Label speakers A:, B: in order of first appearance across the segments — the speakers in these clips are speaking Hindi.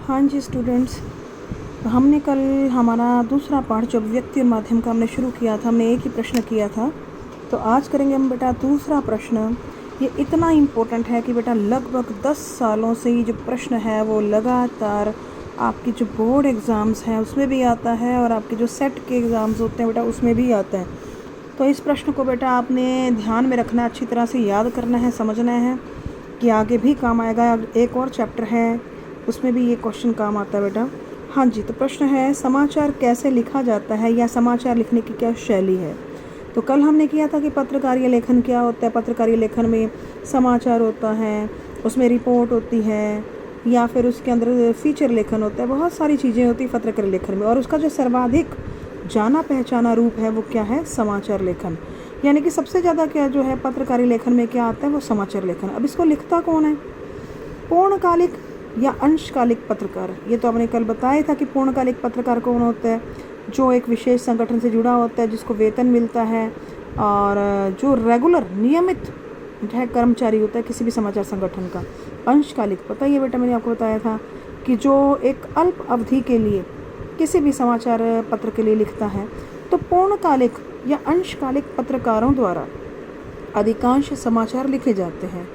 A: हाँ जी स्टूडेंट्स, तो हमने कल हमारा दूसरा पार्ट जो व्यक्ति और माध्यम का हमने शुरू किया था, हमने एक ही प्रश्न किया था। तो आज करेंगे हम बेटा दूसरा प्रश्न। ये इतना इम्पोर्टेंट है कि बेटा लगभग 10 सालों से ये जो प्रश्न है वो लगातार आपकी जो बोर्ड एग्ज़ाम्स हैं उसमें भी आता है और आपके जो सेट के एग्ज़ाम्स होते हैं बेटा उसमें भी आता है। तो इस प्रश्न को बेटा आपने ध्यान में रखना, अच्छी तरह से याद करना है, समझना है कि आगे भी काम आएगा। एक और चैप्टर है उसमें भी ये क्वेश्चन काम आता है बेटा। हाँ जी, तो प्रश्न है समाचार कैसे लिखा जाता है या समाचार लिखने की क्या शैली है। तो कल हमने किया था कि पत्रकारीय लेखन क्या होता है। पत्रकारीय लेखन में समाचार होता है, उसमें रिपोर्ट होती है या फिर उसके अंदर फीचर लेखन होता है, बहुत सारी चीज़ें होती है पत्रकारीय लेखन में। और उसका जो सर्वाधिक जाना पहचाना रूप है वो क्या है, समाचार लेखन। यानी कि सबसे ज़्यादा क्या जो है पत्रकारीय लेखन में क्या आता है, वो समाचार लेखन। अब इसको लिखता कौन है, पूर्णकालिक या अंशकालिक पत्रकार। ये तो आपने कल बताया था कि पूर्णकालिक पत्रकार कौन होता है, जो एक विशेष संगठन से जुड़ा होता है, जिसको वेतन मिलता है और जो रेगुलर नियमित है कर्मचारी होता है किसी भी समाचार संगठन का। अंशकालिक पता ही है बेटा, मैंने आपको बताया था कि जो एक अल्प अवधि के लिए किसी भी समाचार पत्र के लिए लिखता है। तो पूर्णकालिक या अंशकालिक पत्रकारों द्वारा अधिकांश समाचार लिखे जाते हैं।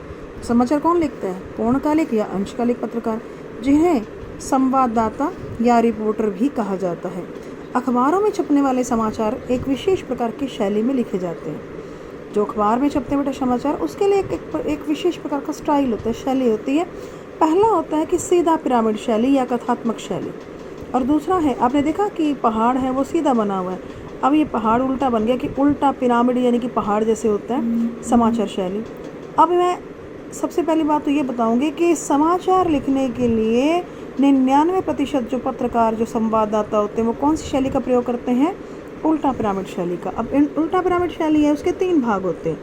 A: समाचार कौन लिखता है, पूर्णकालिक या अंशकालिक पत्रकार, जिन्हें संवाददाता या रिपोर्टर भी कहा जाता है। अखबारों में छपने वाले समाचार एक विशेष प्रकार की शैली में लिखे जाते हैं। जो अखबार में छपते हैं बेटा समाचार, उसके लिए एक विशेष प्रकार का स्टाइल होता है, शैली होती है। पहला होता है कि सीधा पिरामिड शैली या कथात्मक शैली, और दूसरा है, आपने देखा कि पहाड़ है वो सीधा बना हुआ है, अब ये पहाड़ उल्टा बन गया कि उल्टा पिरामिड यानी कि पहाड़ जैसे होता है समाचार शैली। अब मैं सबसे पहली बात तो ये बताऊंगी कि समाचार लिखने के लिए 99% जो पत्रकार जो संवाददाता होते हैं वो कौन सी शैली का प्रयोग करते हैं, उल्टा पिरामिड शैली का। अब उल्टा पिरामिड शैली है, उसके 3 भाग होते हैं।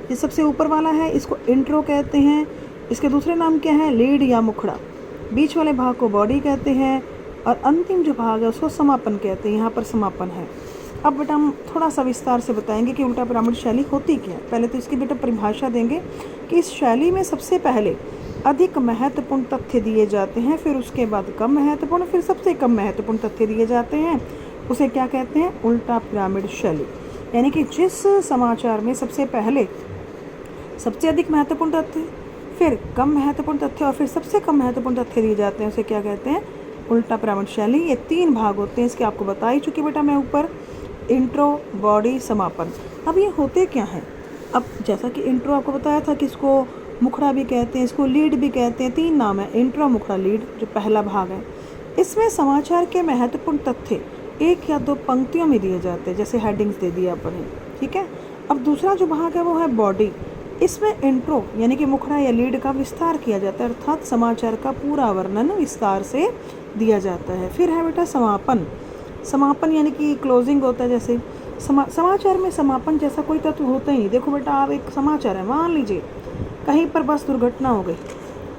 A: ये सबसे ऊपर वाला है, इसको इंट्रो कहते हैं। इसके दूसरे नाम क्या है, लीड या मुखड़ा। बीच वाले भाग को बॉडी कहते हैं और अंतिम जो भाग है उसको समापन कहते हैं। यहाँ पर समापन है। अब बेटा हम थोड़ा सा विस्तार से बताएंगे कि उल्टा पिरामिड शैली होती क्या है। पहले तो इसकी बेटा परिभाषा देंगे कि इस शैली में सबसे पहले अधिक महत्वपूर्ण तथ्य दिए जाते हैं, फिर उसके बाद कम महत्वपूर्ण, फिर सबसे कम महत्वपूर्ण तथ्य दिए जाते हैं। उसे क्या कहते हैं, उल्टा पिरामिड शैली। यानी कि जिस समाचार में सबसे पहले सबसे अधिक महत्वपूर्ण तथ्य, फिर कम महत्वपूर्ण तथ्य और फिर सबसे कम महत्वपूर्ण तथ्य दिए जाते हैं, उसे क्या कहते हैं, उल्टा पिरामिड शैली। ये 3 भाग होते हैं, इसके आपको बता ही चुकी बेटा मैं ऊपर, इंट्रो, बॉडी, समापन। अब ये होते क्या हैं, अब जैसा कि इंट्रो आपको बताया था कि इसको मुखड़ा भी कहते हैं, इसको लीड भी कहते हैं। 3 नाम है, इंट्रो, मुखड़ा, लीड, जो पहला भाग है। इसमें समाचार के महत्वपूर्ण तथ्य 1 या 2 पंक्तियों में दिए जाते हैं, जैसे हेडिंग्स दे दिया अपन ने, ठीक है। अब दूसरा जो भाग है वो है बॉडी। इसमें इंट्रो यानी कि मुखड़ा या लीड का विस्तार किया जाता है, अर्थात समाचार का पूरा वर्णन विस्तार से दिया जाता है। फिर है बेटा समापन। समापन यानी कि क्लोजिंग होता है। जैसे समाचार में समापन जैसा कोई तत्व होता ही नहीं। देखो बेटा, आप एक समाचार है, मान लीजिए कहीं पर बस दुर्घटना हो गई,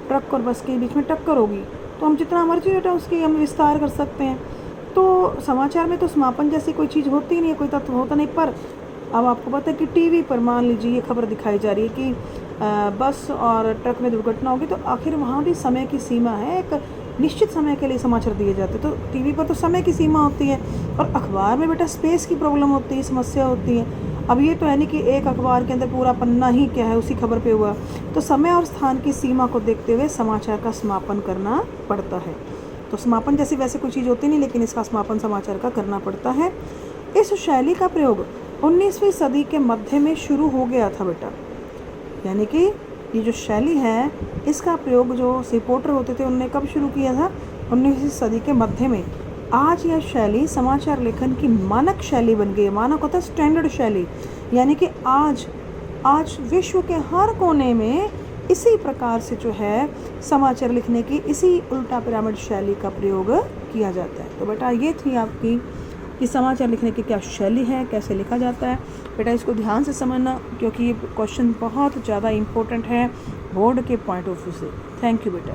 A: ट्रक और बस के बीच में टक्कर होगी, तो हम जितना मर्जी बेटा उसकी हम विस्तार कर सकते हैं। तो समाचार में तो समापन जैसी कोई चीज़ होती ही नहीं है, कोई तत्व होता नहीं। पर अब आपको पता है कि टीवी पर मान लीजिए ये खबर दिखाई जा रही है कि बस और ट्रक में दुर्घटना होगी, तो आखिर वहाँ भी समय की सीमा है, एक निश्चित समय के लिए समाचार दिए जाते हैं। तो टीवी पर तो समय की सीमा होती है और अखबार में बेटा स्पेस की प्रॉब्लम होती है, समस्या होती है। अब ये तो है नहीं कि एक अखबार के अंदर पूरा पन्ना ही क्या है उसी खबर पे हुआ, तो समय और स्थान की सीमा को देखते हुए समाचार का समापन करना पड़ता है। तो समापन जैसी वैसे कोई चीज़ होती नहीं, लेकिन इसका समापन समाचार का करना पड़ता है। इस शैली का प्रयोग 19वीं सदी के मध्य में शुरू हो गया था बेटा। यानी कि ये जो शैली है इसका प्रयोग जो रिपोर्टर होते थे उनने कब शुरू किया था, 19वीं सदी के मध्य में। आज यह शैली समाचार लेखन की मानक शैली बन गई है। मानक होता है स्टैंडर्ड शैली, यानी कि आज विश्व के हर कोने में इसी प्रकार से जो है समाचार लिखने की इसी उल्टा पिरामिड शैली का प्रयोग किया जाता है। तो बेटा ये थी आपकी कि समाचार लिखने की क्या शैली है, कैसे लिखा जाता है। बेटा इसको ध्यान से समझना, क्योंकि ये क्वेश्चन बहुत ज़्यादा इम्पोर्टेंट है बोर्ड के पॉइंट ऑफ व्यू से। थैंक यू बेटा।